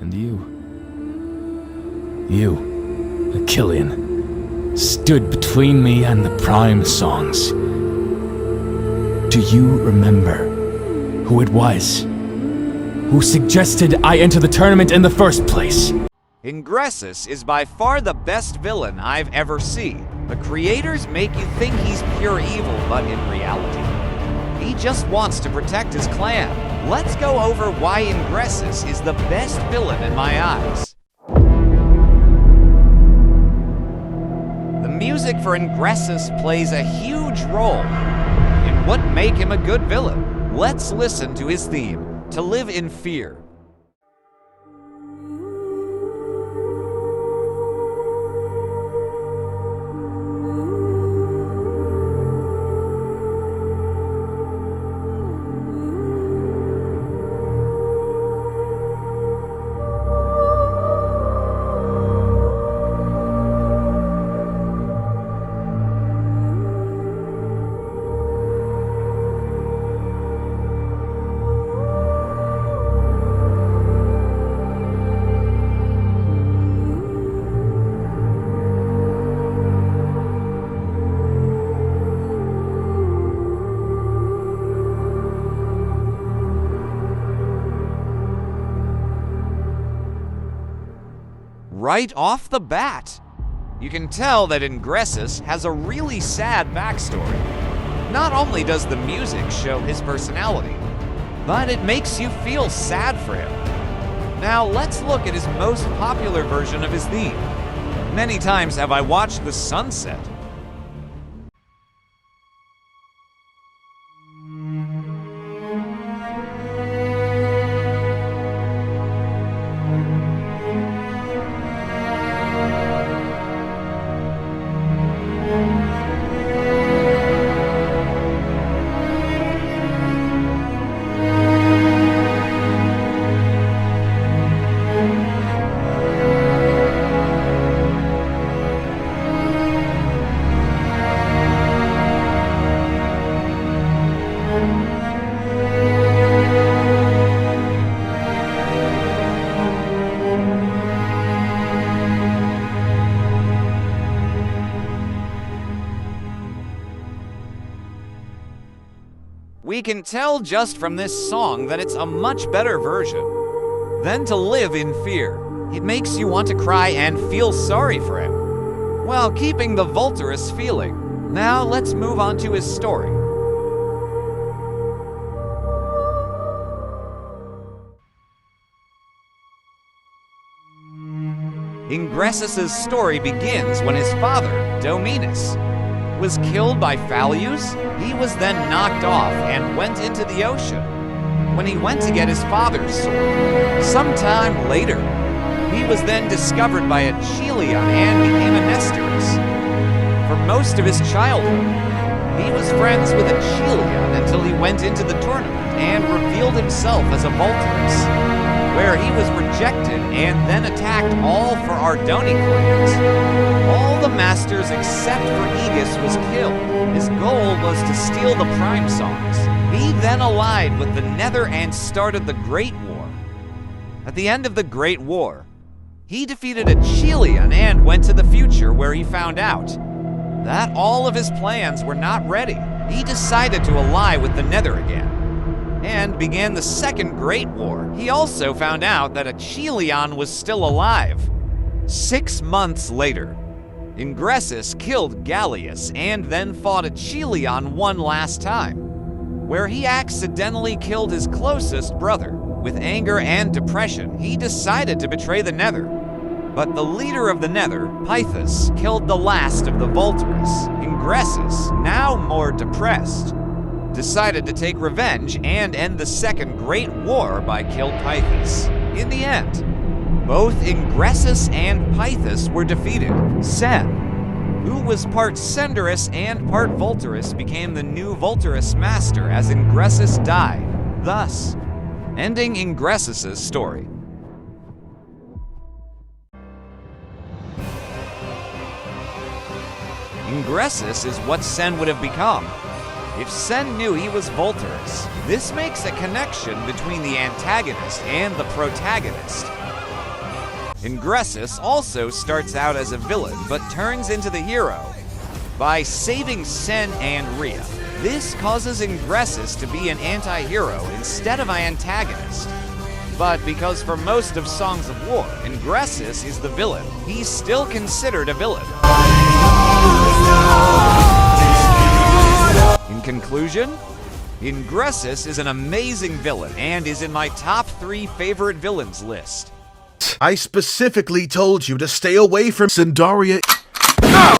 And you, Achillean, stood between me and the Prime songs. Do you remember who it was who suggested I enter the tournament in the first place? Ingressus is by far the best villain I've ever seen. The creators make you think he's pure evil, but in reality, he just wants to protect his clan. Let's go over why Ingressus is the best villain in my eyes. The music for Ingressus plays a huge role in what make him a good villain. Let's listen to his theme, To Live in Fear. Right off the bat, you can tell that Ingressus has a really sad backstory. Not only does the music show his personality, but it makes you feel sad for him. Now let's look at his most popular version of his theme. Many times have I watched the sunset. We can tell just from this song that it's a much better version than To Live in Fear. It makes you want to cry and feel sorry for him, while keeping the Volturus feeling. Now let's move on to his story. Ingressus's story begins when his father, Dominus, was killed by Phallius. He was then knocked off and went into the ocean. When he went to get his father's sword, sometime later, he was then discovered by Achillean and became a Nestorus. For most of his childhood, he was friends with Achillean until he went into the tournament and revealed himself as a Volturus, where he was rejected and then attacked all for Ardoni clans. All the masters except for Aegis was killed. His goal was to steal the Prime songs. He then allied with the Nether and started the Great War. At the end of the Great War, he defeated Achillean and went to the future, where he found out that all of his plans were not ready. He decided to ally with the Nether again and began the Second Great War. He also found out that Achillean was still alive. 6 months later, Ingressus killed Gallius and then fought Achillean one last time, where he accidentally killed his closest brother. With anger and depression, he decided to betray the Nether. But the leader of the Nether, Pythus, killed the last of the Volturus. Ingressus, now more depressed, decided to take revenge and end the Second Great War by killing Pythus. In the end, both Ingressus and Pythus were defeated. Sen, who was part Cendrus and part Volturus, became the new Volturus master as Ingressus died, thus ending Ingressus's story. Ingressus is what Sen would have become if Sen knew he was Volturus. This makes a connection between the antagonist and the protagonist. Ingressus also starts out as a villain, but turns into the hero by saving Sen and Rhea. This causes Ingressus to be an anti-hero instead of an antagonist. But because for most of Songs of War, Ingressus is the villain, he's still considered a villain. In conclusion, Ingressus is an amazing villain and is in my top 3 favorite villains list. I specifically told you to stay away from Sandaria.